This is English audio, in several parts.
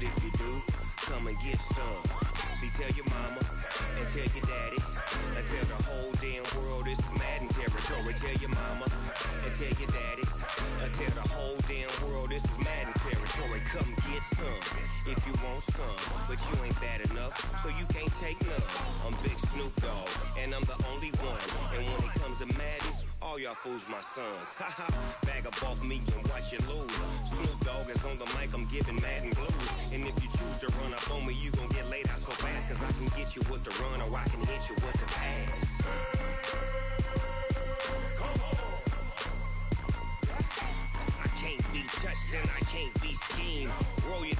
But if you do, come and get some. See, tell your mama and tell your daddy and tell the whole damn world this is Madden territory. Tell your mama and tell your daddy and tell the whole damn world this is Madden territory. Come get some if you want some, but you ain't bad enough, so you can't take none. I'm Big Snoop Dogg, and I'm the only one. And when it comes to Madden, all y'all fools my sons. Haha, bag up off me and watch you lose. Snoop Dogg is on the mic, I'm giving Madden blues. And if you choose to run up on me, you gon' get laid out so fast, cause I can get you with the run or I can hit you with the pass. I can't be touched and I can't be schemed. Roll you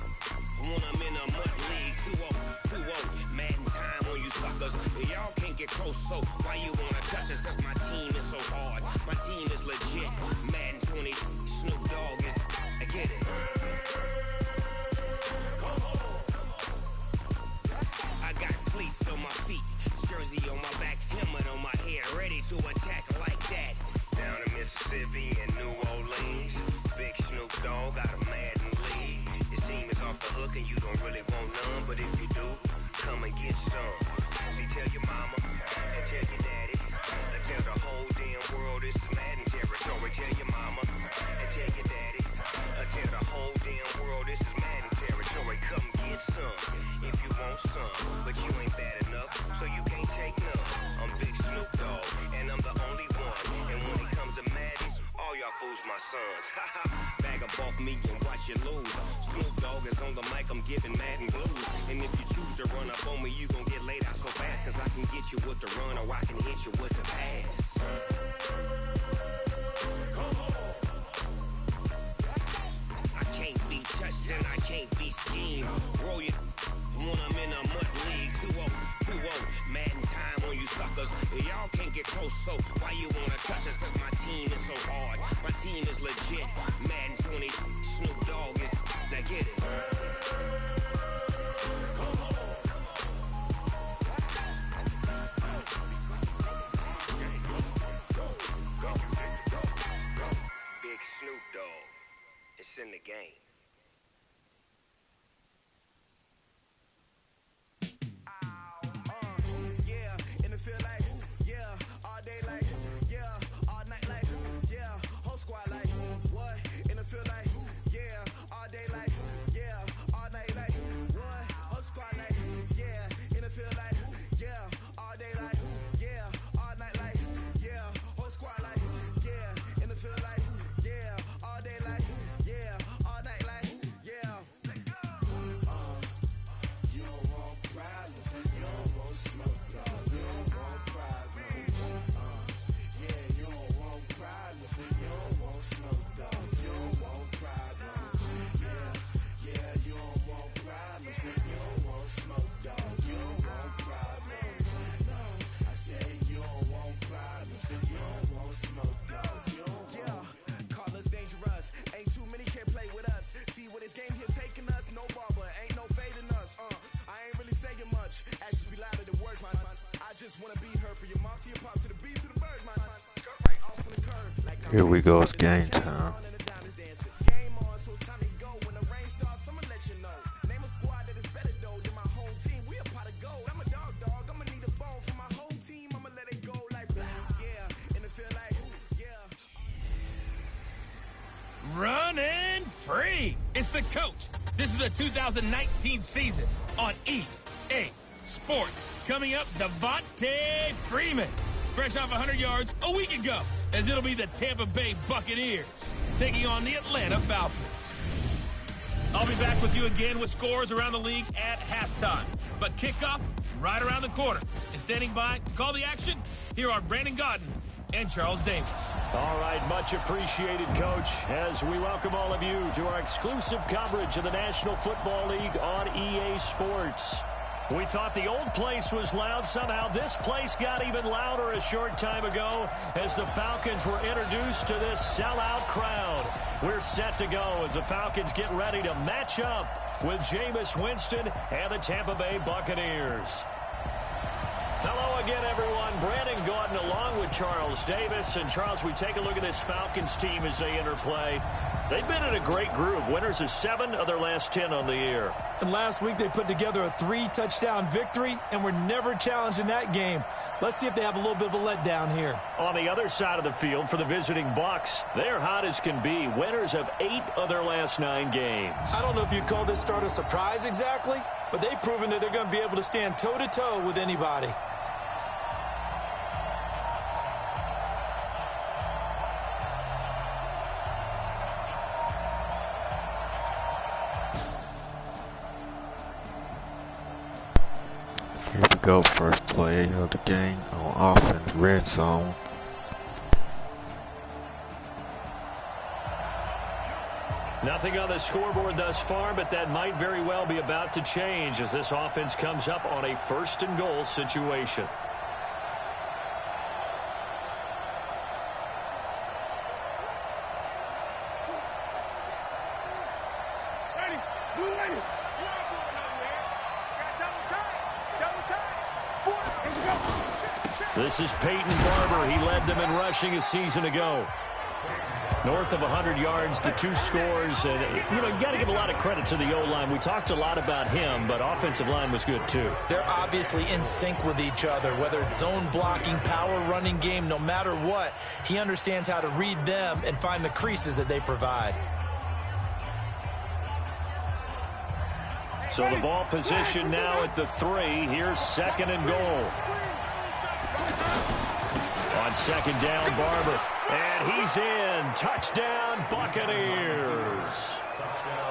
when I'm in a mud league. 2-0, Madden time on you suckers. Y'all can't get close, so why you wanna touch us? Cause my team is so hard. My team is legit. Madden 20, Snoop Dogg is, I get it. I got cleats on my feet, jersey on my back, helmet on my head, ready to attack like that. Down in Mississippi and New Orleans, Big Snoop Dogg got a Madden league. His team is off the hook and you don't really want none, but if you do, come and get some. See, tell your mama and tell your daddy and tell the whole damn world this is Madden territory. Tell your mama and tell your daddy and tell the whole damn world this is Madden territory. Come get some if you want some, but you ain't bad enough, so you can't take none. I'm Big Snoop Dogg, and I'm the only one. And when it comes to Madden, all y'all fools my sons. Haha, bag up off me and watch you lose. Snoop Dogg is on the mic, I'm giving Madden blues. And if you choose to run up on me, you gon' get laid out so fast, cause I can get you with the run or I can hit you with the pass. I can't be touched and I can't be schemed. Roll you when I'm in a mud league. 2-0, Madden time on you suckers. Y'all can't get close, so why you wanna touch us? Cause my team is so hard. My team is legit. Madden 20, Snoop Dogg is, now get it. Big Snoop Dogg, it's in the game. Feel like, yeah, all day like, yeah, all night like, yeah, whole squad like, what? In the field like, yeah, all day like, yeah, all night like, what? Whole squad like, yeah, in the field like, yeah, all day like, yeah, all night like, yeah, whole squad like, yeah, in the field like, yeah, all day like, yeah, all night like, yeah. You don't want problems, you don't want smoke. You don't want smoke, dog. You don't want problems. Yeah, you don't want problems. You don't want smoke, dog. You don't want problems. No, I said you don't want problems. You don't want smoke, dog. You don't want. Yeah, call us dangerous. Ain't too many can play with us. See where this game here taking us. No barber, ain't no fading us. I ain't really saying much. Actions be louder than words, man. I just wanna be heard for your mom to your pop to the beat to the birds, man. Here we go, it's game time. Game on, so it's time to go. When the rain starts, I'ma let you know. Name a squad that is better though than my home team. We a pot of gold. I'm a dog. I'ma need a bone for my whole team. I'ma let it go like, yeah, and it feel like, yeah. Running free. It's the coach. This is the 2019 season on EA Sports. Coming up, Devontae Freeman. Fresh off 100 yards a week ago, as it'll be the Tampa Bay Buccaneers taking on the Atlanta Falcons. I'll be back with you again with scores around the league at halftime. But kickoff right around the corner. And standing by to call the action, here are Brandon Godden and Charles Davis. All right, much appreciated, Coach, as we welcome all of you to our exclusive coverage of the National Football League on EA Sports. We thought the old place was loud. Somehow this place got even louder a short time ago as the Falcons were introduced to this sellout crowd. We're set to go as the Falcons get ready to match up with Jameis Winston and the Tampa Bay Buccaneers. Hello Hello again, everyone. Brandon Gaudin along with Charles Davis. And, Charles, we take a look at this Falcons team as they interplay. They've been in a great group. Winners of 7 of their last 10 on the year. And last week they put together a 3-touchdown victory and were never challenged in that game. Let's see if they have a little bit of a letdown here. On the other side of the field for the visiting Bucs, they're hot as can be. Winners of 8 of their last 9 games. I don't know if you'd call this start a surprise exactly, but they've proven that they're going to be able to stand toe-to-toe with anybody. Here we go, first play of the game on offense, red zone. Nothing on the scoreboard thus far, but that might very well be about to change as this offense comes up on a 1st and goal situation. This is Peyton Barber. He led them in rushing a season ago. North of 100 yards, the 2 scores. And, you got to give a lot of credit to the O-line. We talked a lot about him, but offensive line was good too. They're obviously in sync with each other, whether it's zone blocking, power running game, no matter what. He understands how to read them and find the creases that they provide. So the ball position now at the 3. Here's 2nd and goal. On 2nd down, Barber. And he's in. Touchdown, Buccaneers.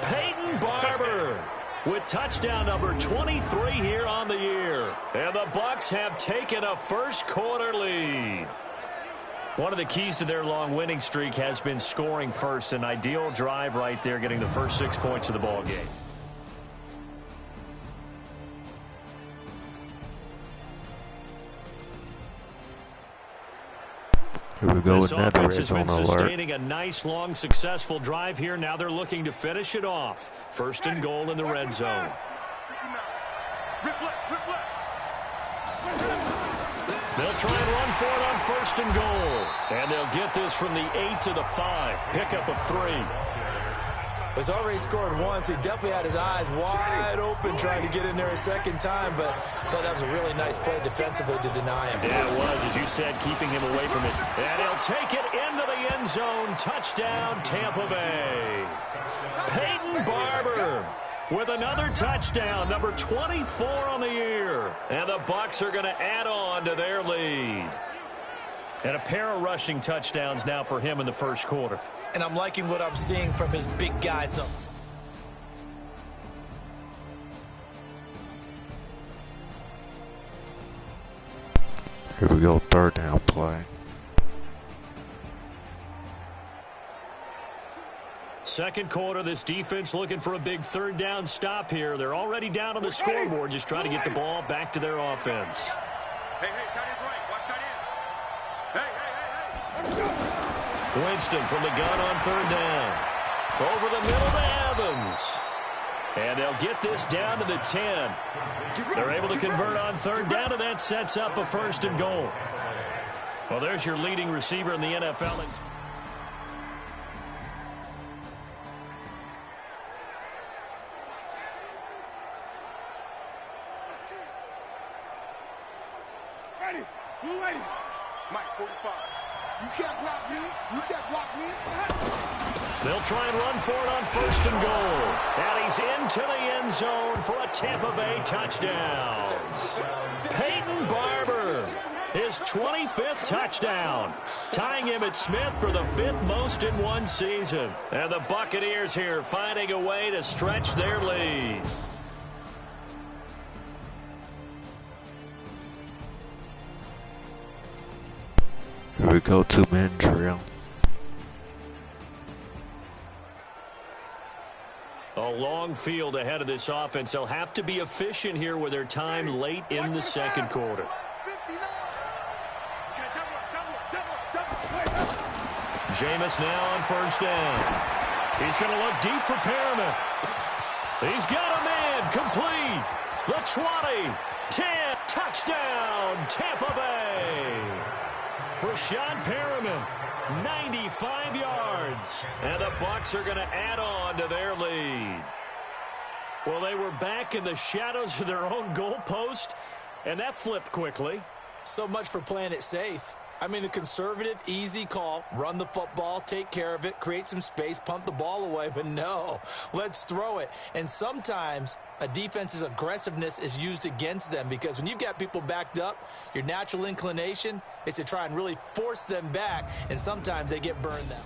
Peyton Barber with touchdown number 23 here on the year. And the Bucs have taken a first-quarter lead. One of the keys to their long winning streak has been scoring first. An ideal drive right there, getting the first 6 points of the ball game. Here we go This with another offense red has zone been alert. sustaining a nice, long, successful drive here. Now they're looking to finish it off. 1st and goal in the red zone. They'll try and run for it on 1st and goal. And they'll get this from the 8 to the 5. Pickup of 3. He's already scored once. He definitely had his eyes wide open trying to get in there a second time, but I thought that was a really nice play defensively to deny him. Yeah, it was, as you said, keeping him away from his. And he'll take it into the end zone. Touchdown, Tampa Bay. Peyton Barber with another touchdown, number 24 on the year. And the Bucs are going to add on to their lead. And a pair of rushing touchdowns now for him in the first quarter. And I'm liking what I'm seeing from his big guys up. Here we go, 3rd down play. Second quarter, this defense looking for a big 3rd down stop here. They're already down on the scoreboard, just trying to get the ball back to their offense. Hey, tight end's right. Watch tight end. Hey. Winston from the gun on 3rd down. Over the middle to Evans. And they'll get this down to the 10. They're able to convert on 3rd down, and that sets up a 1st and goal. Well, there's your leading receiver in the NFL. Ready. Blue ready. Mike, 45. You can't block me. You can't block me. They'll try and run for it on 1st and goal. And he's into the end zone for a Tampa Bay touchdown. Peyton Barber, his 25th touchdown, tying him at Smith for the 5th most in one season. And the Buccaneers here finding a way to stretch their lead. Here we go, 2-man drill. A long field ahead of this offense. They'll have to be efficient here with their time late in the second quarter. Jameis now on 1st down. He's going to look deep for Perriman. He's got a man complete. The 20, 10. Touchdown, Tampa Bay. Rashad Perriman, 95 yards. And the Bucs are going to add on to their lead. Well, they were back in the shadows of their own goalpost, and that flipped quickly. So much for playing it safe. I mean, the conservative, easy call, run the football, take care of it, create some space, pump the ball away. But no, let's throw it. And sometimes a defense's aggressiveness is used against them because when you've got people backed up, your natural inclination is to try and really force them back, and sometimes they get burned out.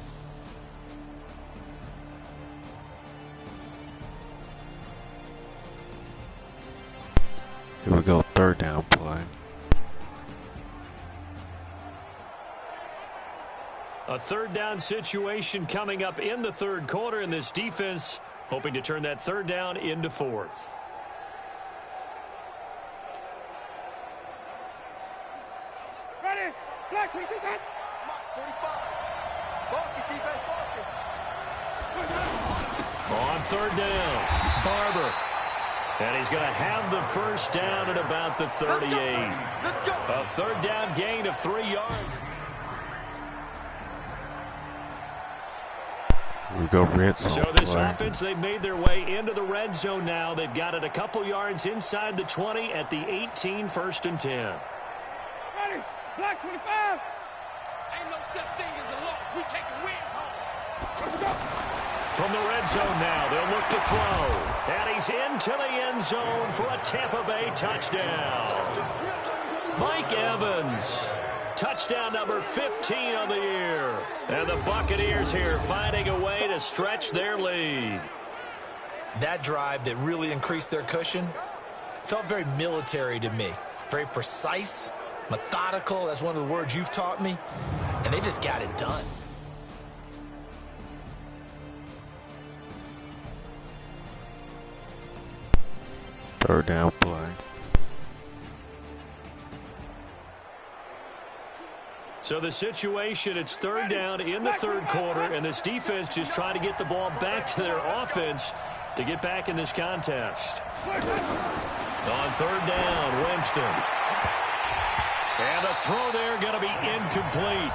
Here we go, third down play. A third down situation coming up in the third quarter, and this defense hoping to turn that third down into fourth. Ready? Black, we did that. 45. Focus, defense, focus. On third down, Barber. And he's going to have the first down at about the 38. Let's go. A third down gain of 3 yards. We go red zone. So this offense, they've made their way into the red zone now. They've got it a couple yards inside the 20 at the 18, 1st and 10. Ready? Black 25. Ain't no such thing as a loss. We take the wins home. Let's go. From the red zone now, they'll look to throw. And he's into the end zone for a Tampa Bay touchdown. Mike Evans. Touchdown number 15 on the year. And the Buccaneers here finding a way to stretch their lead. That drive that really increased their cushion felt very military to me. Very precise, methodical. That's one of the words you've taught me. And they just got it done. Third down play. So the situation, it's third down in the third quarter, and this defense just trying to get the ball back to their offense to get back in this contest. On third down, Winston. And the throw there going to be incomplete.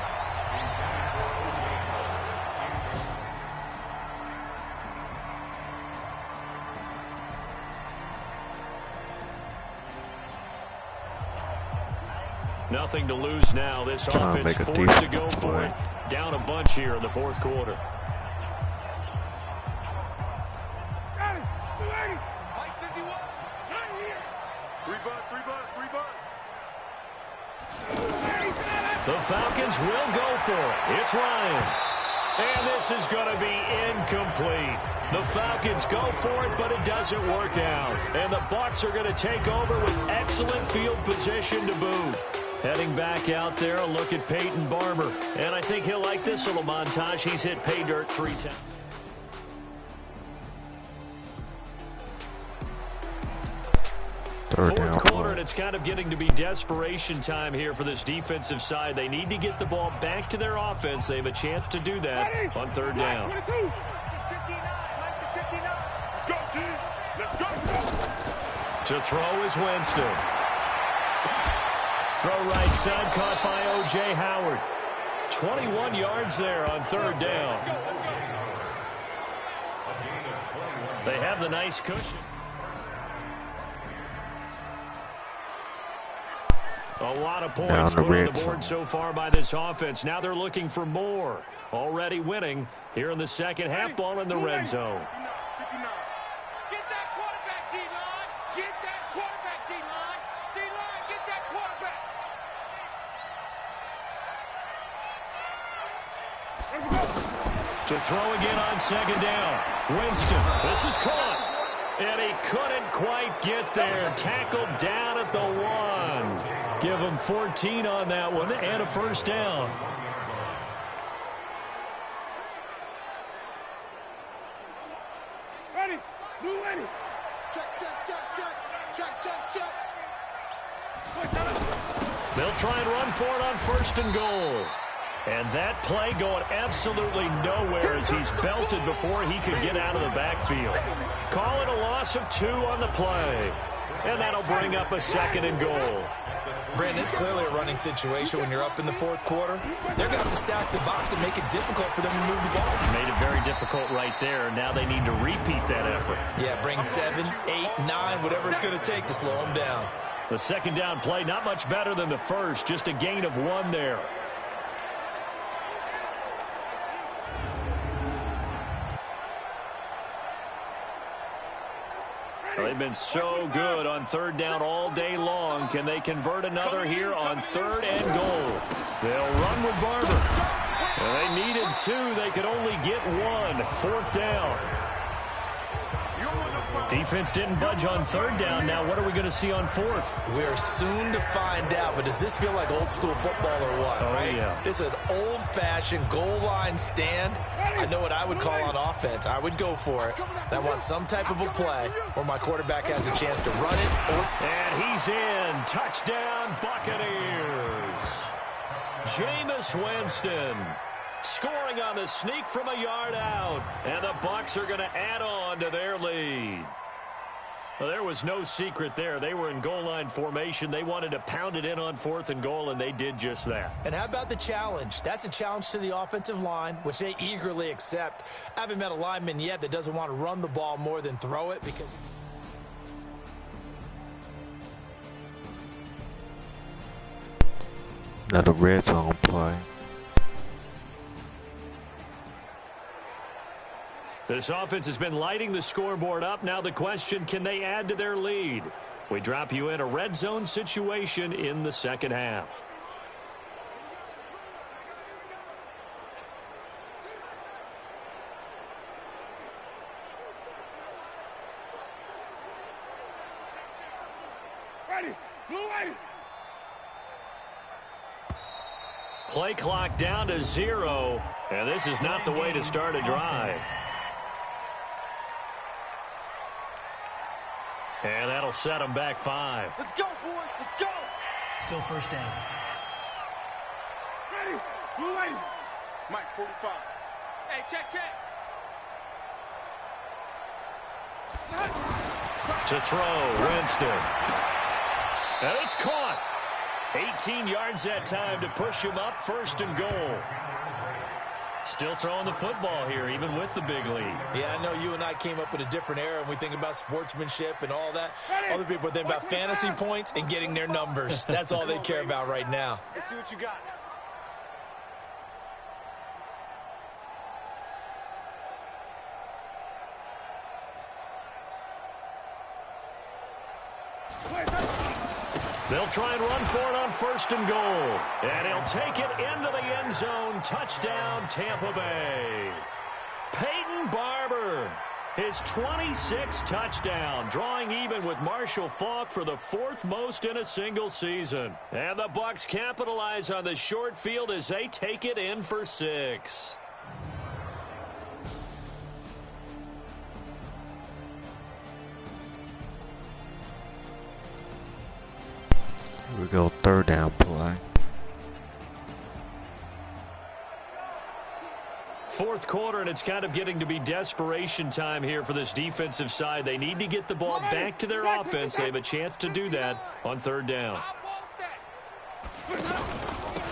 Nothing to lose now. This offense forced to go for it. Down a bunch here in the fourth quarter. Got it. 280. Mike 51. Right here. 3 butt. The Falcons will go for it. It's Ryan. And this is going to be incomplete. The Falcons go for it, but it doesn't work out. And the Bucs are going to take over with excellent field position to boot. Heading back out there, a look at Peyton Barber. And I think he'll like this little montage. He's hit pay dirt 3 times. Fourth quarter, and it's kind of getting to be desperation time here for this defensive side. They need to get the ball back to their offense. They have a chance to do that on third down. To throw is Winston. Throw right side, caught by O.J. Howard. 21 yards there on third down. They have the nice cushion. A lot of points put on the board so far by this offense. Now they're looking for more. Already winning here in the second half, ball in the red zone. Get that quarterback, D-line. Get that quarterback, D-line. D-line, get that quarterback. To throw again on second down. Winston, this is caught. And he couldn't quite get there. Tackled down at the 1. Give him 14 on that one and a first down. Ready? Blue ready. Check. They'll try and run for it on 1st and goal. And that play going absolutely nowhere as he's belted before he could get out of the backfield. Call it a loss of 2 on the play. And that'll bring up a 2nd and goal. Brandon, it's clearly a running situation when you're up in the 4th quarter. They're going to have to stack the box and make it difficult for them to move the ball. Made it very difficult right there. Now they need to repeat that effort. Yeah, bring 7, 8, 9, whatever it's going to take to slow them down. The 2nd down play, not much better than the first, just a gain of 1 there. They've been so good on 3rd down all day long. Can they convert another here on 3rd and goal? They'll run with Barber. And they needed 2. They could only get 1. 4th down. Defense didn't budge on 3rd down. Now what are we going to see on 4th? We're soon to find out, but does this feel like old school football or what? Oh, right? Yeah. This is an old-fashioned goal line stand. I know what I would call on offense. I would go for it. I want some type of a play where my quarterback has a chance to run it. And he's in. Touchdown, Buccaneers. Jameis Winston scoring on the sneak from a yard out. And the Bucs are going to add on to their lead. Well, there was no secret there. They were in goal line formation. They wanted to pound it in on 4th and goal, and they did just that. And how about the challenge? That's a challenge to the offensive line, which they eagerly accept. I haven't met a lineman yet that doesn't want to run the ball more than throw it because... Another red zone play. This offense has been lighting the scoreboard up. Now the question, can they add to their lead? We drop you in a red zone situation in the 2nd half. Ready, blue ready. Play clock down to 0, and this is not the way to start a drive. And that'll set them back 5. Let's go, boys. Let's go. Still 1st down. Ready, blue ready. Mike, 45. Hey, check. To throw, Winston. And it's caught. 18 yards that time to push him up, 1st and goal. Still throwing the football here, even with the big lead. Yeah, I know you and I came up in a different era, and we think about sportsmanship and all that. Other people think about fantasy points and getting their numbers. That's all they care about right now. Let's see what you got. They'll try and run for it on 1st and goal. And he'll take it into the end zone. Touchdown, Tampa Bay. Peyton Barber, his 26th touchdown, drawing even with Marshall Faulk for the 4th most in a single season. And the Bucs capitalize on the short field as they take it in for 6. Here we go, 3rd down play. 4th quarter, and it's kind of getting to be desperation time here for this defensive side. They need to get the ball back to their offense. They have a chance to do that on 3rd down.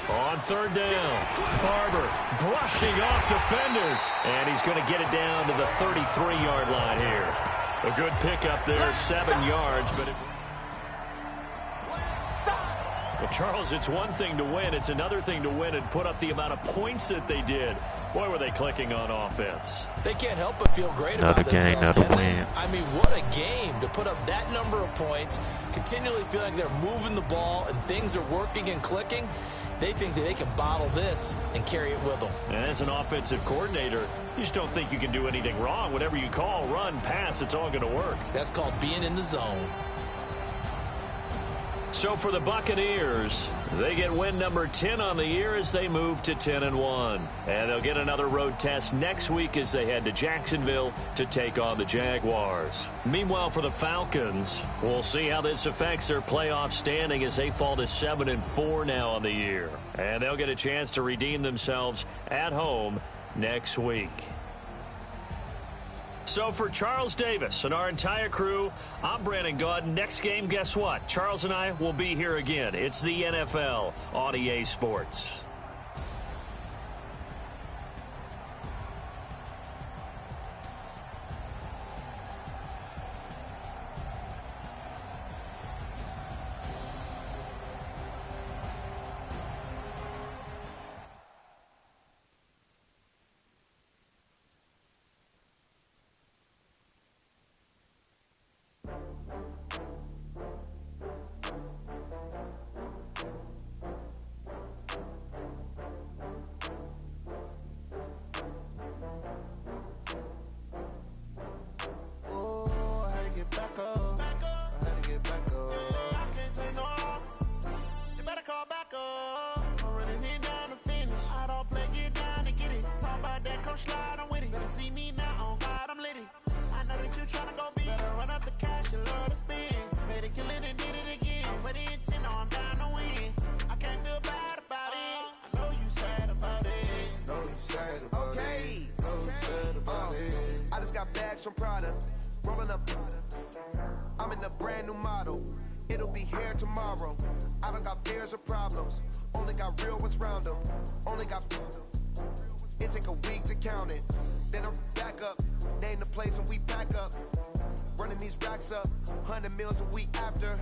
On 3rd down, Barber brushing off defenders, and he's going to get it down to the 33-yard line here. A good pickup there, 7 yards, but well, Charles, it's one thing to win. It's another thing to win and put up the amount of points that they did. Boy, were they clicking on offense. They can't help but feel great about themselves. Another win. I mean, what a game to put up that number of points, continually feel like they're moving the ball and things are working and clicking. They think that they can bottle this and carry it with them. And as an offensive coordinator, you just don't think you can do anything wrong. Whatever you call, run, pass, it's all going to work. That's called being in the zone. So for the Buccaneers, they get win number 10 on the year as they move to 10-1. And they'll get another road test next week as they head to Jacksonville to take on the Jaguars. Meanwhile, for the Falcons, we'll see how this affects their playoff standing as they fall to 7-4 now on the year. And they'll get a chance to redeem themselves at home next week. So for Charles Davis and our entire crew, I'm Brandon Gaudin. Next game, guess what? Charles and I will be here again. It's the NFL on EA Sports. From Prada, rolling up. I'm in a brand new model. It'll be here tomorrow. I don't got fears or problems. Only got real ones round them. Only got. It take a week to count it. Then I'm back up. Name the place and we back up. Running these racks up. 100 meals a week after.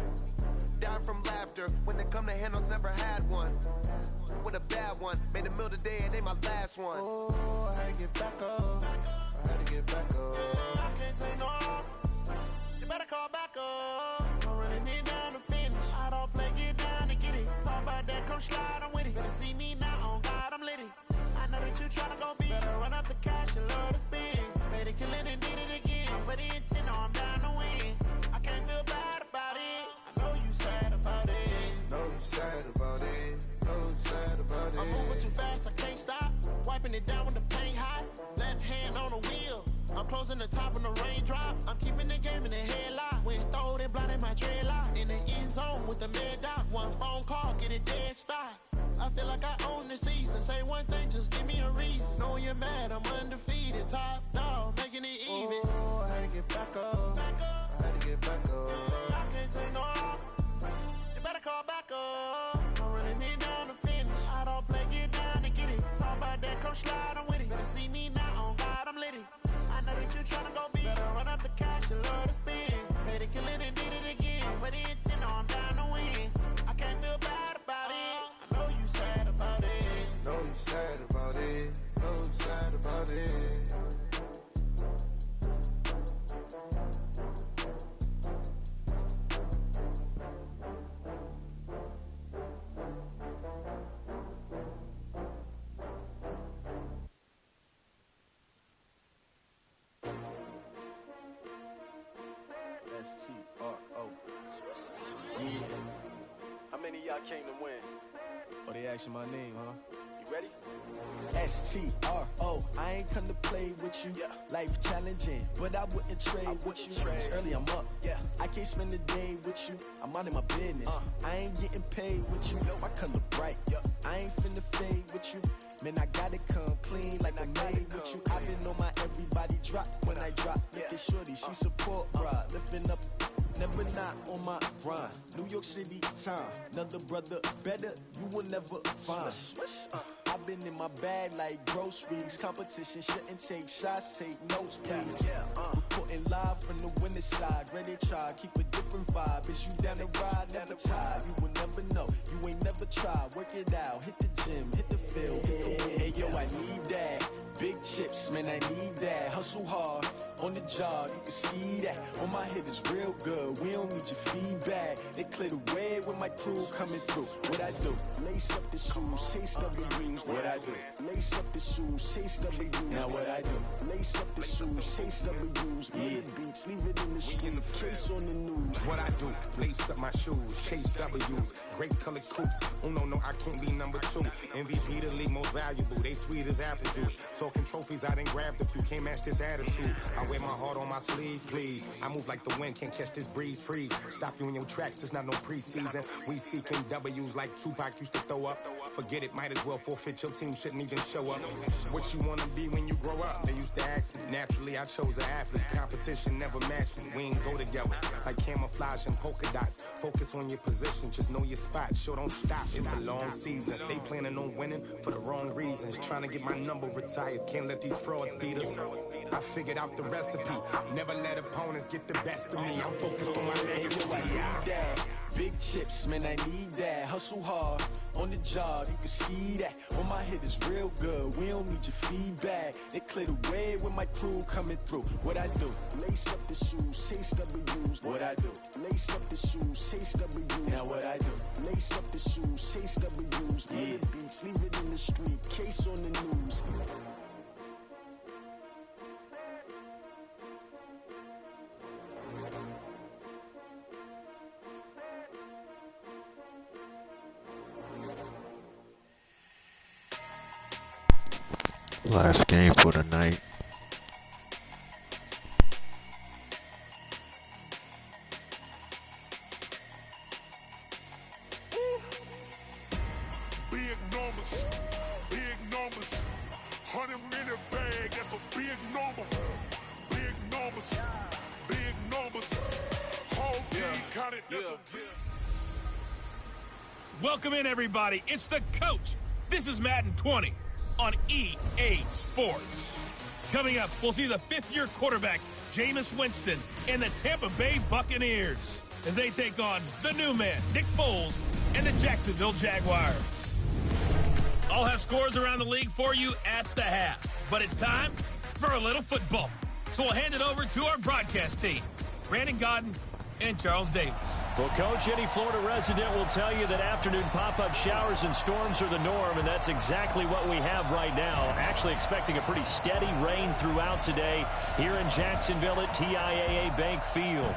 Dying from laughter. When they come to handles, never had one. With a bad one. Made a meal today and they my last one. Oh, I had to get back up. I had to get back up. I can't take no off. You better call back up. I'm running it down to finish. I don't play, get down to get it. Talk about that, come slide, I'm with it. Better see me now, on God, I'm litty. I know that you tryna go big. Better run up the cash and love to spend. Made it, kill it, and did it again. But the intent, no, I'm down to win. I can't feel bad about it. I know you sad about it. Know you sad about it. Know you sad about it. I'm moving too fast, I can't stop. Wiping it down with the paint hot. Left hand on the wheel. I'm closing the top when the raindrop. I'm keeping the game in the headlock. When throwed and blinded my dreadlock. In the end zone with the mad dot. One phone call, get it dead stop. I feel like I own the season. Say one thing, just give me a reason. Knowing you're mad, I'm undefeated. Top dog, making it even. Oh, I had to get back up. I had to get back up. I can't take no off. You better call back up. I'm running it down to finish. I don't play, get down to get it. Talk about that, come slide, I'm with it. Better see me now, on God, I'm litty. I know that you tryna go big. Better run up the cash and love to spend. Made it, kill it, and did it again. But the intent, no, I'm down to win. I can't feel bad about it. I know you sad about it. Know you sad about it. Know you sad about it. S-T-R-O. Yeah. How many of y'all came to win? Oh, they asking my name, huh? You ready? S-T-R-O. I ain't come to play with you. Yeah. Life challenging, but I wouldn't trade with you. It's early, I'm up. Yeah. I can't spend the day with you. I'm minding my business. I ain't getting paid with you. My color bright. Yeah. I ain't finna fade with you. Man, I gotta come clean like I'm made with you. I've been on my everybody drop when I drop. Look at shorty, she support ride. Lifting up, never not on my grind. New York City time. Another brother better, you will never find. I've been in my bag like groceries. Competition shouldn't take shots, take notes, please. Reporting live from the winning side. Ready to try, keep a different vibe. Is you down the ride, never tired. You will never know, you ain't never tried. Work it out, hit the gym, hit the field, hit the win. Hey yo, I need that. Big chips, man, I need that. Hustle hard, on the job, you can see that. On my head is real good, we don't need your feedback. They clear the way with my crew coming through. What I do? Lace up the shoes, chase W's. What I do? Lace up the shoes, chase W's. Now what I do? Lace up the shoes, chase W's. W's. Yeah. Beats, leave it in the street. Case on the news. What I do, lace up my shoes, chase W's, great colored coops. Oh no, I can't be number 2. MVP the league most valuable. They sweet as apple juice. Talking trophies, I didn't grab the few. Can't match this attitude. I wear my heart on my sleeve, please. I move like the wind, can't catch this breeze. Freeze. Stop you in your tracks. There's not no preseason. We seeking W's like Tupac used to throw up. Forget it, might as well forfeit. Your team shouldn't even show up. What you wanna be when you grow up? They used to ask me. Naturally, I chose an athlete. Competition never matched me. We ain't go together like camouflage and polka dots. Focus on your position, just know your spot. Sure, don't stop. It's a long season. They planning on winning for the wrong reasons. Trying to get my number retired. Can't let these frauds beat us. I figured out the recipe. Never let opponents get the best of me. I'm focused on my legacy. Big chips, man, I need that. Hustle hard on the job, you can see that. On my head is real good. We don't need your feedback. They clear the way with my crew coming through. What I do? Lace up the shoes, chase W's. What I do? Lace up the shoes, chase W's. Now what I do? Lace up the shoes, chase W's. Yeah. Beats, leave it in the street. Case on the news. Last game for the night. Big numbers, 100-minute bag, that's a big number. Big numbers, whole team counted, that's a big. Welcome in, everybody. It's the coach. This is Madden 20 on EA Sports. Coming up, we'll see the fifth-year quarterback, Jameis Winston, and the Tampa Bay Buccaneers as they take on the new man, Nick Foles, and the Jacksonville Jaguars. I'll have scores around the league for you at the half, but it's time for a little football. So we'll hand it over to our broadcast team, Brandon Godden and Charles Davis. Well, Coach, any Florida resident will tell you that afternoon pop-up showers and storms are the norm, and that's exactly what we have right now. Actually expecting a pretty steady rain throughout today here in Jacksonville at TIAA Bank Field.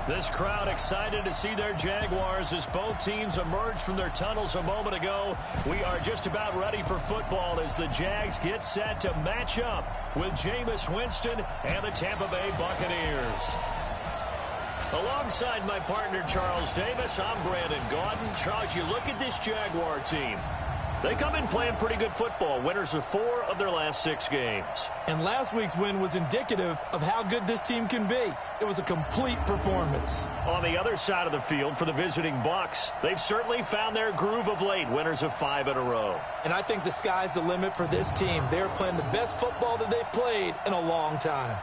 This crowd excited to see their Jaguars as both teams emerge from their tunnels a moment ago. We are just about ready for football as the Jags get set to match up with Jameis Winston and the Tampa Bay Buccaneers. Alongside my partner, Charles Davis, I'm Brandon Godden. Charles, you look at this Jaguar team. They come in playing pretty good football, winners of 4 of their last 6 games. And last week's win was indicative of how good this team can be. It was a complete performance. On the other side of the field for the visiting Bucs, they've certainly found their groove of late, winners of 5 in a row. And I think the sky's the limit for this team. They're playing the best football that they've played in a long time.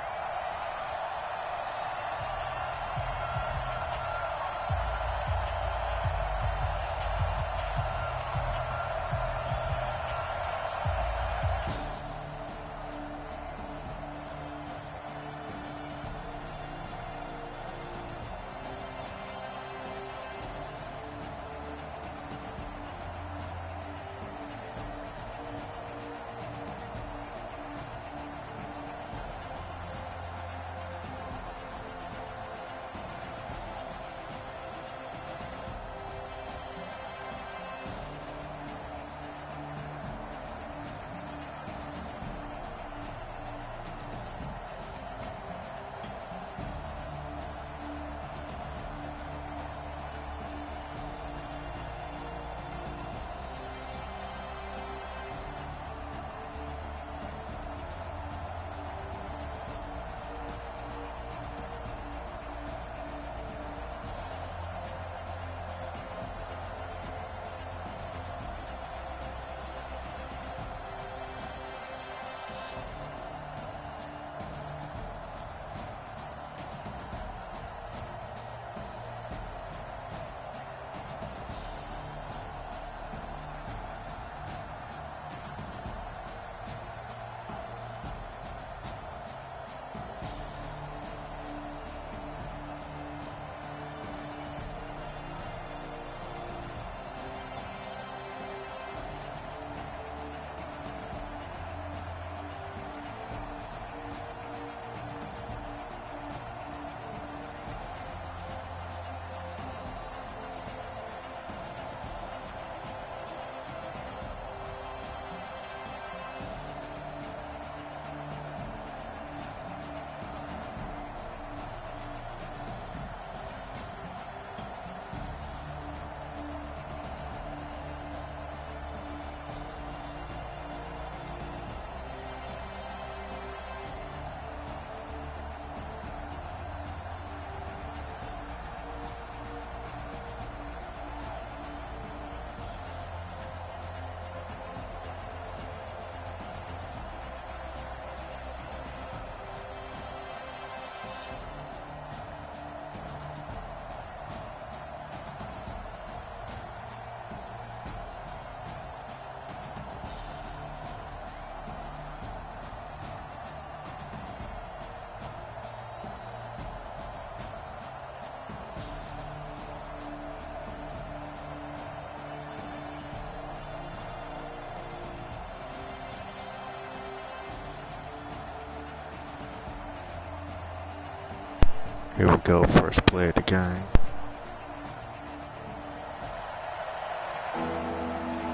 Here we go, first play of the game.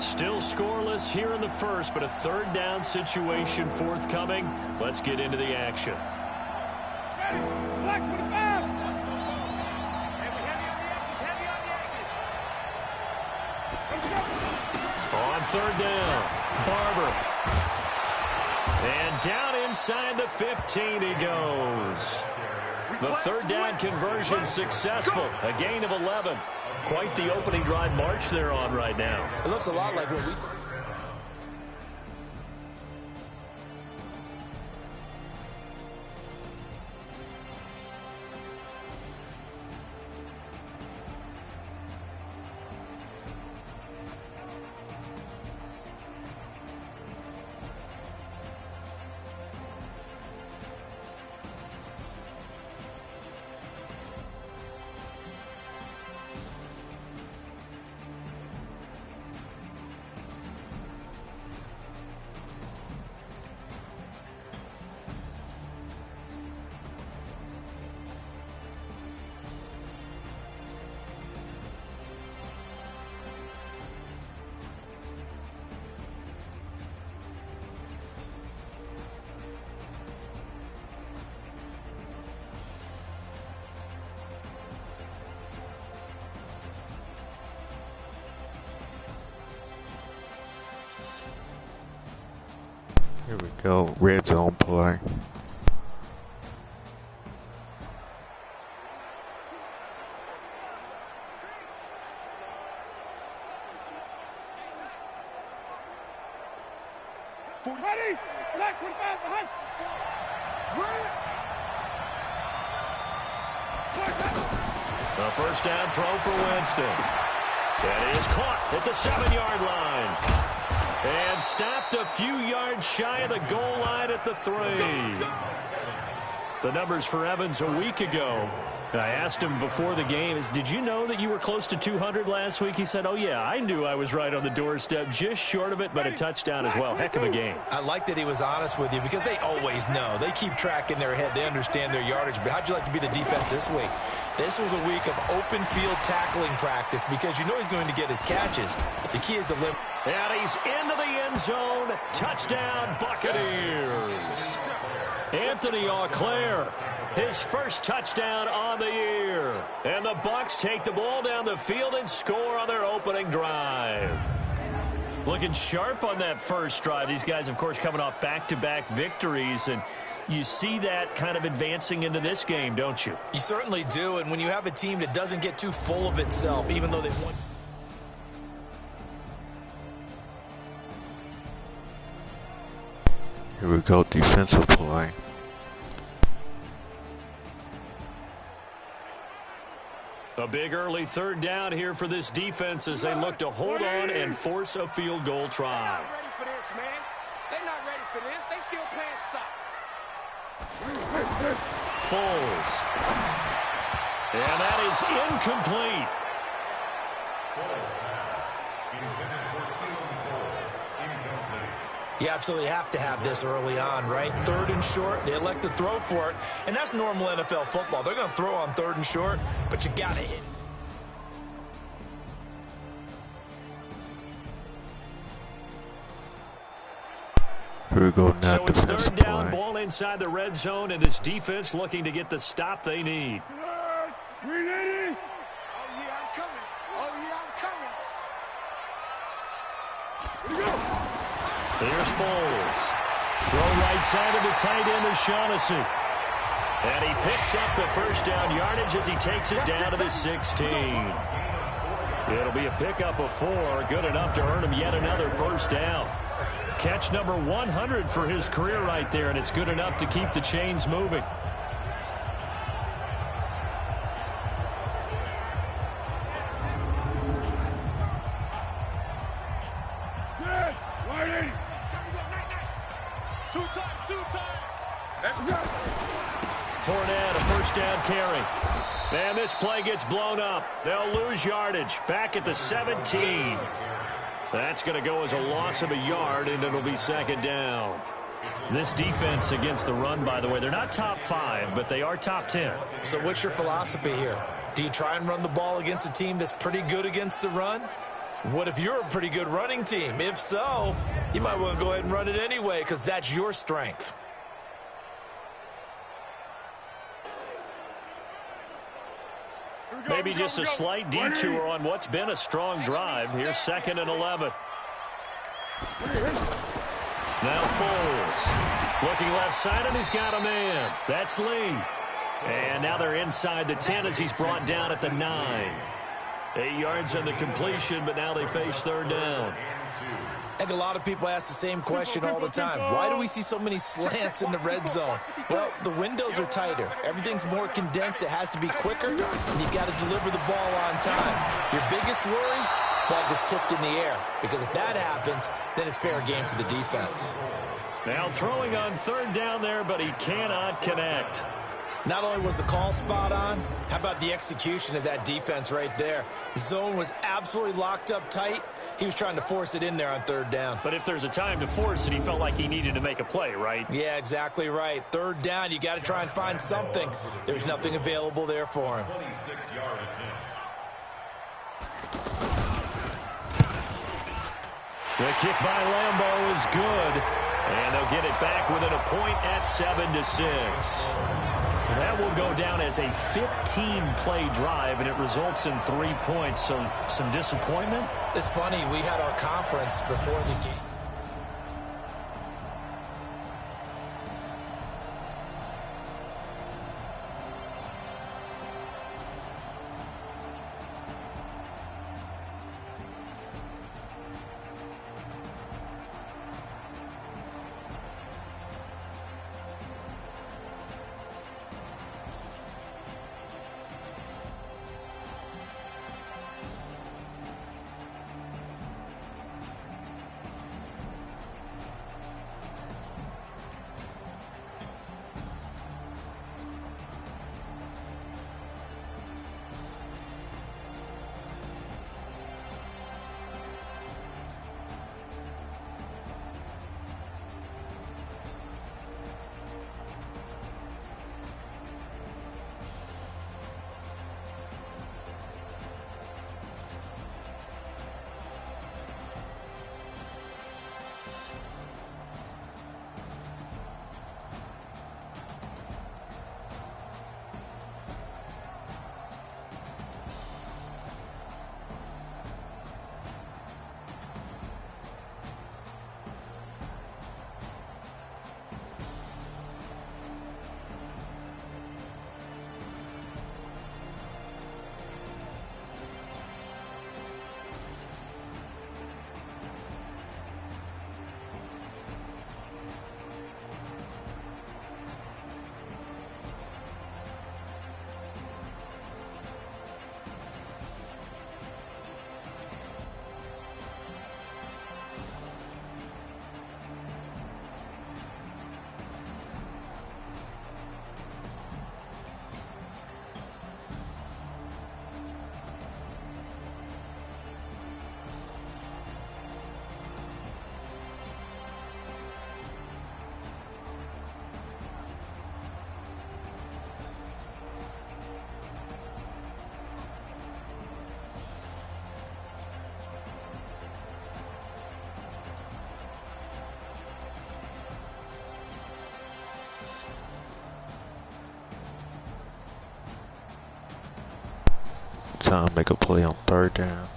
Still scoreless here in the first, but a third down situation forthcoming. Let's get into the action. Black 25. On third down, Barber. And down inside the 15 he goes. The third down conversion successful. A gain of 11. Quite the opening drive march they're on right now. It looks a lot like what we saw. Here we go, red zone play. Ready? Black 25 behind. A first down throw for Winston. That is caught at the 7-yard line. And stopped a few yards shy of the goal line at the 3. The numbers for Evans a week ago. I asked him before the game, did you know that you were close to 200 last week? He said, oh, yeah, I knew I was right on the doorstep, just short of it, but a touchdown as well. Heck of a game. I like that he was honest with you because they always know. They keep track in their head. They understand their yardage. But how'd you like to be the defense this week? This was a week of open field tackling practice because you know he's going to get his catches. The key is to limit. And he's into the end zone. Touchdown, Buccaneers. Anthony Auclair, his first touchdown on the year. And the Bucs take the ball down the field and score on their opening drive. Looking sharp on that first drive. These guys, of course, coming off back-to-back victories, and you see that kind of advancing into this game, don't you? You certainly do, and when you have a team that doesn't get too full of itself, even though they've won. Here we go, defensive play. A big early third down here for this defense as they look to hold on and force a field goal try. They're not ready for this, man. They're not ready for this. They still playing soccer. Foles. And that is incomplete. You absolutely have to have this early on, right? Third and short, they elect to throw for it, and that's normal NFL football. They're going to throw on third and short, but you got to hit. Here we go now, so it's defensive third down, play. ball inside the red zone, and this defense looking to get the stop they need. 380. Oh, yeah, I'm coming. Oh, yeah, I'm coming. Here we go. Here's Foles. Throw right side of the tight end O'Shaughnessy. And he picks up the first down yardage as he takes it down to the 16. It'll be a pickup of 4, good enough to earn him yet another first down. Catch number 100 for his career right there, and it's good enough to keep the chains moving. Fournette, a first down carry. And this play gets blown up. They'll lose yardage back at the 17. That's going to go as a loss of a yard, and it'll be second down. This defense against the run, by the way, they're not top 5, but they are top 10. So what's your philosophy here? Do you try and run the ball against a team that's pretty good against the run? What if you're a pretty good running team? If so, you might want to go ahead and run it anyway because that's your strength. Maybe just a slight detour on what's been a strong drive. Here's 2nd and 11. Now Foles. Looking left side, and he's got a man. That's Lee. And now they're inside the 10 as he's brought down at the 9. 8 yards on the completion, but now they face 3rd down. I think a lot of people ask the same question all the time. Why do we see so many slants in the red zone? Well, the windows are tighter. Everything's more condensed. It has to be quicker, and you've got to deliver the ball on time. Your biggest worry? Ball gets tipped in the air, because if that happens, then it's fair game for the defense. Now throwing on 3rd down there, but he cannot connect. Not only was the call spot on, how about the execution of that defense right there? The zone was absolutely locked up tight. He was trying to force it in there on 3rd down. But if there's a time to force it, he felt like he needed to make a play, right? Yeah, exactly right. 3rd down, you got to try and find something. There's nothing available there for him. 26-yard attempt. The kick by Lambeau is good, and they'll get it back within a point at 7-6. That will go down as a 15-play drive, and it results in 3 points. So some disappointment. It's funny, we had our conference before the game. Time to make a play on 3rd down.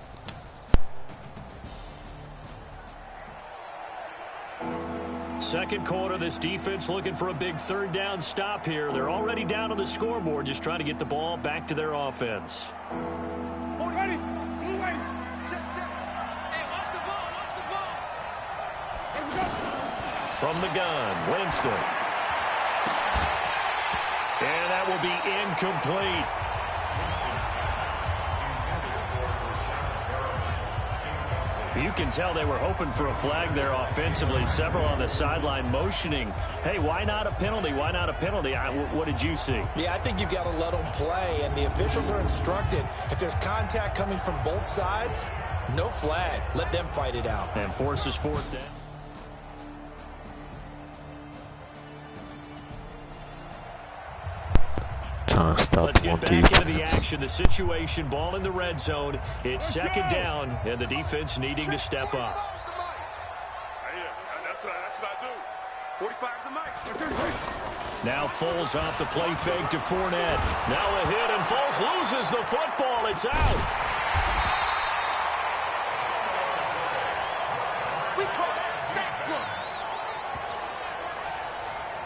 Second quarter, this defense looking for a big 3rd down stop here. They're already down on the scoreboard, just trying to get the ball back to their offense. Ready, blue way, check. Hey, watch the ball, Let's go. From the gun, Winston. And that will be incomplete. You can tell they were hoping for a flag there offensively. Several on the sideline motioning, hey, why not a penalty? Why not a penalty? What did you see? Yeah, I think you've got to let them play, and the officials are instructed. If there's contact coming from both sides, no flag. Let them fight it out. And forces 4th down. Trying to stop Let's them on get back into the defense. action. The situation, ball in the red zone. It's second down, and the defense needing to step up. That's what I do. 45's the mic. Now Foles off the play fake to Fournette. Now a hit, and Foles loses the football. It's out. We call that sack block.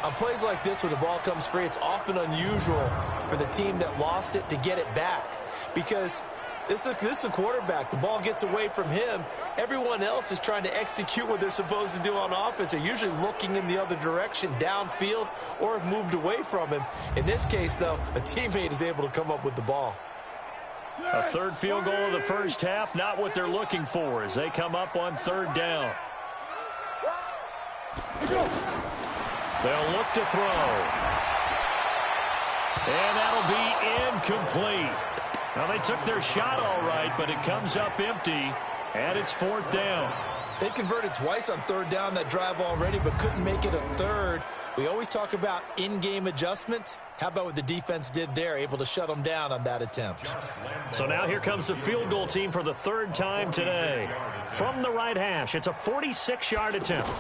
On plays like this where the ball comes free, it's often unusual for the team that lost it to get it back. Because this is a quarterback. The ball gets away from him. Everyone else is trying to execute what they're supposed to do on offense. They're usually looking in the other direction, downfield, or have moved away from him. In this case, though, a teammate is able to come up with the ball. A third field goal of the first half, not what they're looking for as they come up on third down. They'll look to throw. And that'll be incomplete. Now, they took their shot all right, but it comes up empty, and it's fourth down. They converted twice on third down that drive already, but couldn't make it a third. We always talk about in-game adjustments. How about what the defense did there, able to shut them down on that attempt? So now here comes the field goal team for the third time today. From the right hash, it's a 46-yard attempt.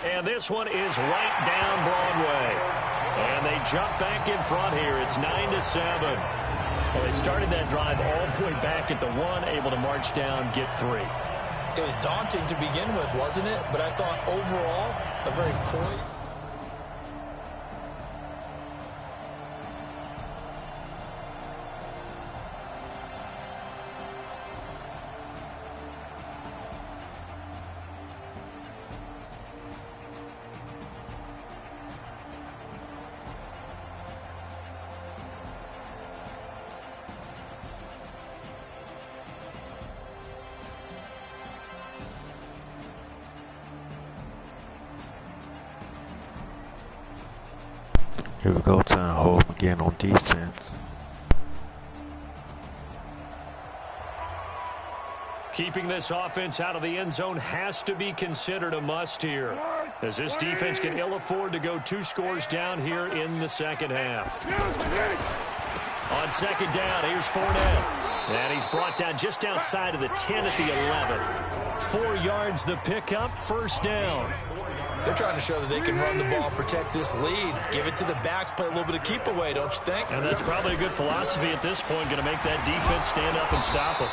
And this one is right down Broadway. And they jump back in front here. It's 9-7. Well, they started that drive all the way back at the 1, able to march down, get 3. It was daunting to begin with, wasn't it? But I thought overall, a very poised. Here we go, trying to hold him again on defense. Keeping this offense out of the end zone has to be considered a must here, as this defense can ill afford to go 2 scores down here in the second half. On second down, here's Fournette. And he's brought down just outside of the 10 at the 11. 4 yards the pickup, first down. They're trying to show that they can run the ball, protect this lead, give it to the backs, play a little bit of keep away, don't you think? And that's probably a good philosophy at this point, going to make that defense stand up and stop him.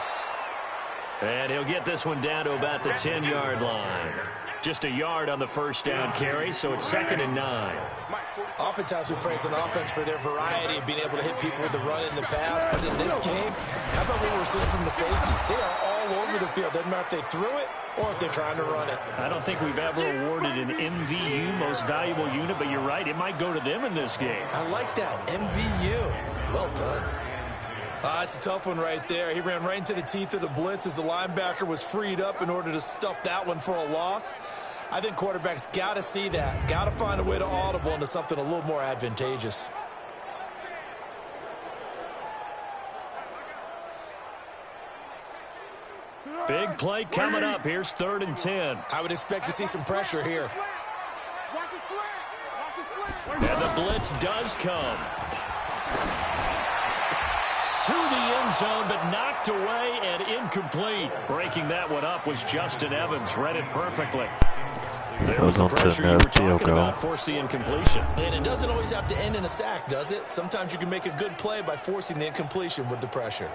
And he'll get this one down to about the 10-yard line. Just a yard on the first down carry, so it's 2nd and 9. Oftentimes we praise an offense for their variety of being able to hit people with the run in the pass, but in this game, how about what we're seeing from the safeties? They are all over the field. Doesn't matter if they threw it or if they're trying to run it. I don't think we've ever awarded an MVU, most valuable unit, but you're right, it might go to them in this game. I like that, MVU. Well done. It's a tough one right there. He ran right into the teeth of the blitz as the linebacker was freed up in order to stuff that one for a loss. I think quarterbacks got to see that, got to find a way to audible into something a little more advantageous. Big play coming up. Here's 3rd and 10. I would expect to see some pressure here. And the blitz does come. To the end zone, but knocked away and incomplete. Breaking that one up was Justin Evans. Read it perfectly. There was the pressure you were talking about, force the incompletion. And it doesn't always have to end in a sack, does it? Sometimes you can make a good play by forcing the incompletion with the pressure.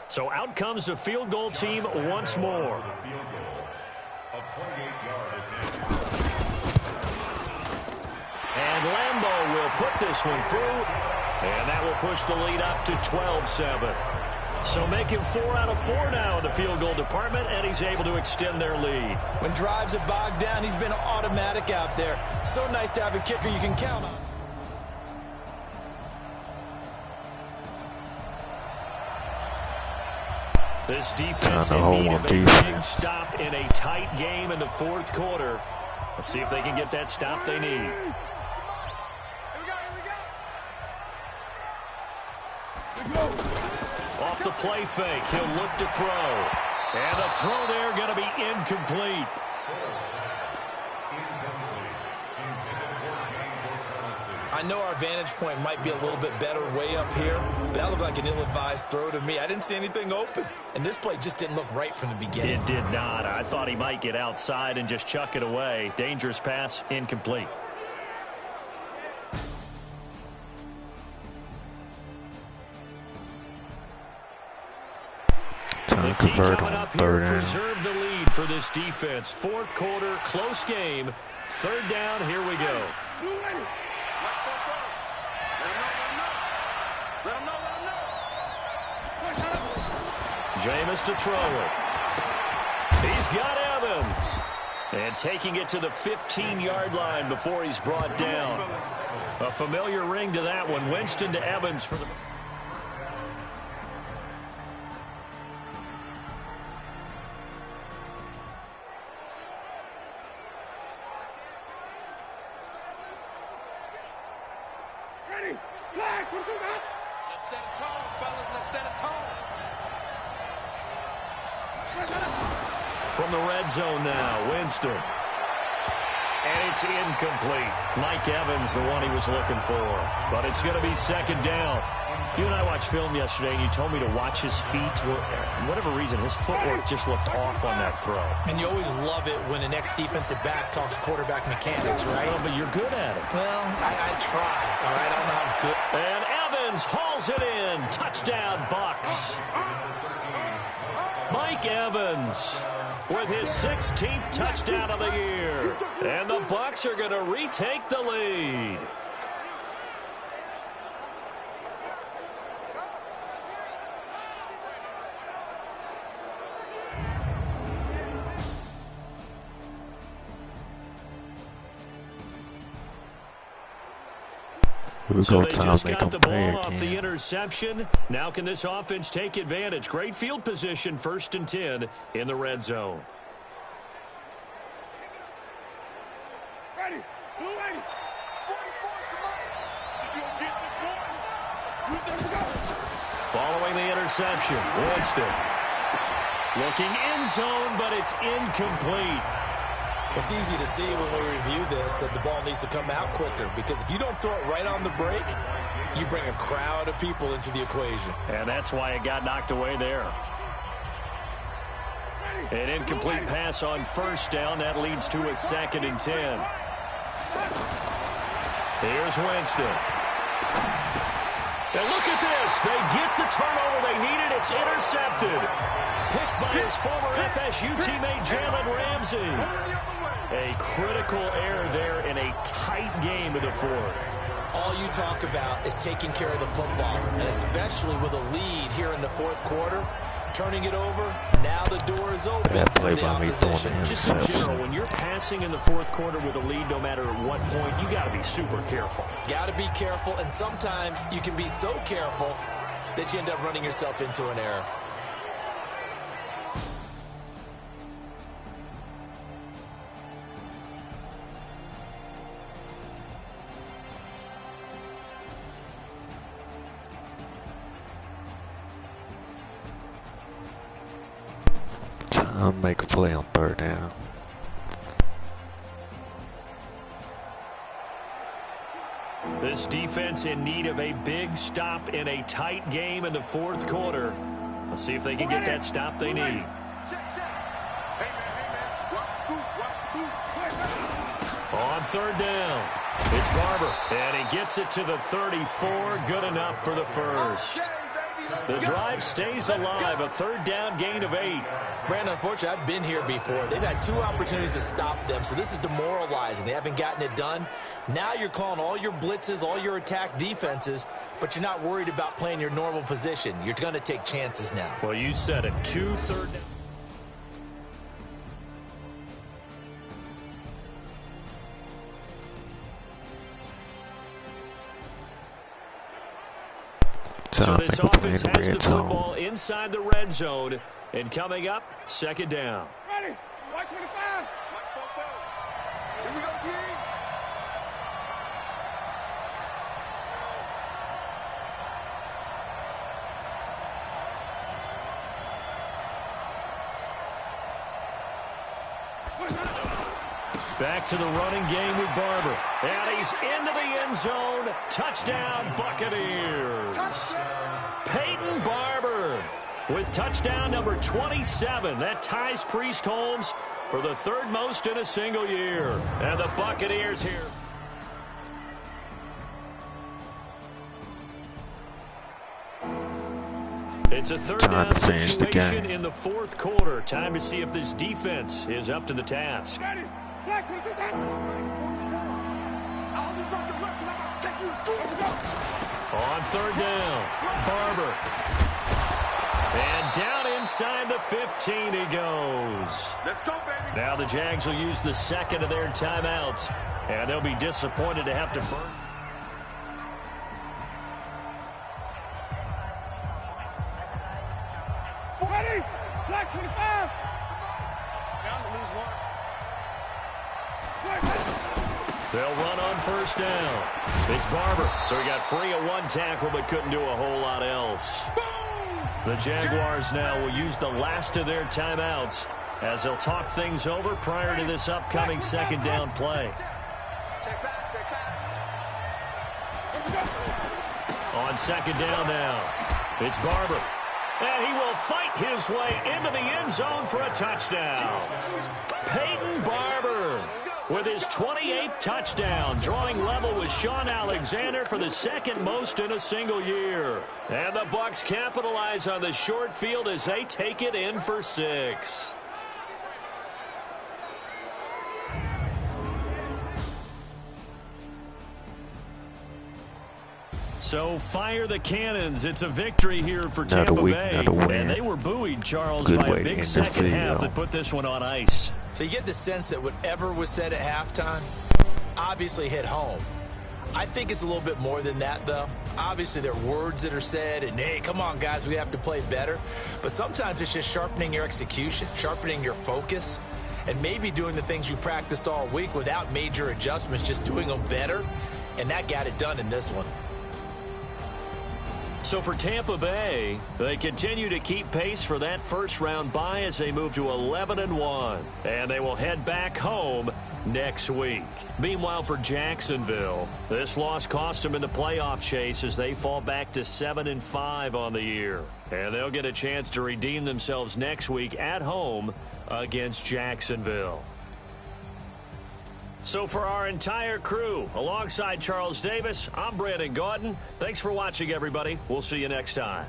So out comes the field goal team once more. And Lambeau will put this one through, and that will push the lead up to 12-7. So making 4 out of 4 now in the field goal department, and he's able to extend their lead. When drives have bogged down, he's been automatic out there. So nice to have a kicker you can count on. This defense in need of a big stop in a tight game in the 4th quarter. Let's see if they can get that stop they need. Off the play fake, he'll look to throw. And the throw there going to be incomplete. I know our vantage point might be a little bit better way up here, but that looked like an ill-advised throw to me. I didn't see anything open, and this play just didn't look right from the beginning. It did not. I thought he might get outside and just chuck it away. Dangerous pass, incomplete. The key coming up here, preserve the lead for this defense. Fourth quarter, close game. Third down, here we go. Jameis to throw it. He's got Evans. And taking it to the 15-yard line before he's brought down. A familiar ring to that one. Winston to Evans for the... Ready? Flag! Let's set a tone, fellas. Let's set a tone. From the red zone now, Winston. And it's incomplete. Mike Evans, the one he was looking for. But it's going to be second down. You and I watched film yesterday, and you told me to watch his feet. For whatever reason, his footwork just looked off on that throw. And you always love it when the next defensive back talks quarterback mechanics, right? Well, but you're good at it. Well, I try, all right? I don't know how good. And Evans hauls it in. Touchdown, Bucs. Mike Evans with his 16th touchdown of the year. And the Bucs are going to retake the lead. So they just got the ball off the interception. Now can this offense take advantage? Great field position, 1st and 10 in the red zone. Ready? Blue 80. 44, come on. You gonna get this one? Following the interception, Winston. Looking end zone, but it's incomplete. It's easy to see when we review this that the ball needs to come out quicker, because if you don't throw it right on the break, you bring a crowd of people into the equation. And that's why it got knocked away there. An incomplete pass on 1st down. That leads to a 2nd and 10. Here's Winston. And look at this. They get the turnover they needed. It's intercepted. Picked by his former FSU teammate, Jalen Ramsey. A critical error there in a tight game of the 4th. All you talk about is taking care of the football, and especially with a lead here in the 4th quarter, turning it over, now the door is open for the opposition. Just in general, when you're passing in the 4th quarter with a lead, no matter at what point, you got to be super careful. Got to be careful, and sometimes you can be so careful that you end up running yourself into an error. I'll make a play on 3rd down. This defense in need of a big stop in a tight game in the 4th quarter. Let's see if they can get that stop they need. On 3rd down, it's Barber, and he gets it to the 34. Good enough for the 1st. The drive stays alive, a 3rd down gain of 8. Brandon, unfortunately, I've been here before. They've had 2 opportunities to stop them, so this is demoralizing. They haven't gotten it done. Now you're calling all your blitzes, all your attack defenses, but you're not worried about playing your normal position. You're going to take chances now. Well, you said it. 2 3rd down. So this offense has the football inside the red zone. And coming up, 2nd down. Ready? White 25. Here we go, G. Back to the running game with Barber. And he's into the end zone. Touchdown, Buccaneers. Peyton Barber with touchdown number 27. That ties Priest Holmes for the third most in a single year. And the Buccaneers here. It's a third down situation in the fourth quarter. Time to see if this defense is up to the task. On third down, Barber. And down inside the 15 he goes. Let's go, baby. Now the Jags will use the second of their timeouts, and they'll be disappointed to have to burn. Ready? Black 25. Down to lose one. They'll run on first down. It's Barber. So he got free of one tackle but couldn't do a whole lot else. The Jaguars now will use the last of their timeouts as they'll talk things over prior to this upcoming second down play. On second down now, it's Barber. And he will fight his way into the end zone for a touchdown. Peyton Barber with his 28th touchdown, drawing level with Sean Alexander for the second most in a single year. And the Bucs capitalize on the short field as they take it in for 6. So fire the cannons. It's a victory here for Tampa Bay. And they were buoyed, Charles, by a big second half that put this one on ice. So you get the sense that whatever was said at halftime obviously hit home. I think it's a little bit more than that, though. Obviously, there are words that are said, and, hey, come on, guys, we have to play better. But sometimes it's just sharpening your execution, sharpening your focus, and maybe doing the things you practiced all week without major adjustments, just doing them better. And that got it done in this one. So for Tampa Bay, they continue to keep pace for that first-round bye as they move to 11-1. And they will head back home next week. Meanwhile, for Jacksonville, this loss cost them in the playoff chase as they fall back to 7-5 on the year. And they'll get a chance to redeem themselves next week at home against Jacksonville. So for our entire crew, alongside Charles Davis, I'm Brandon Gaudin. Thanks for watching, everybody. We'll see you next time.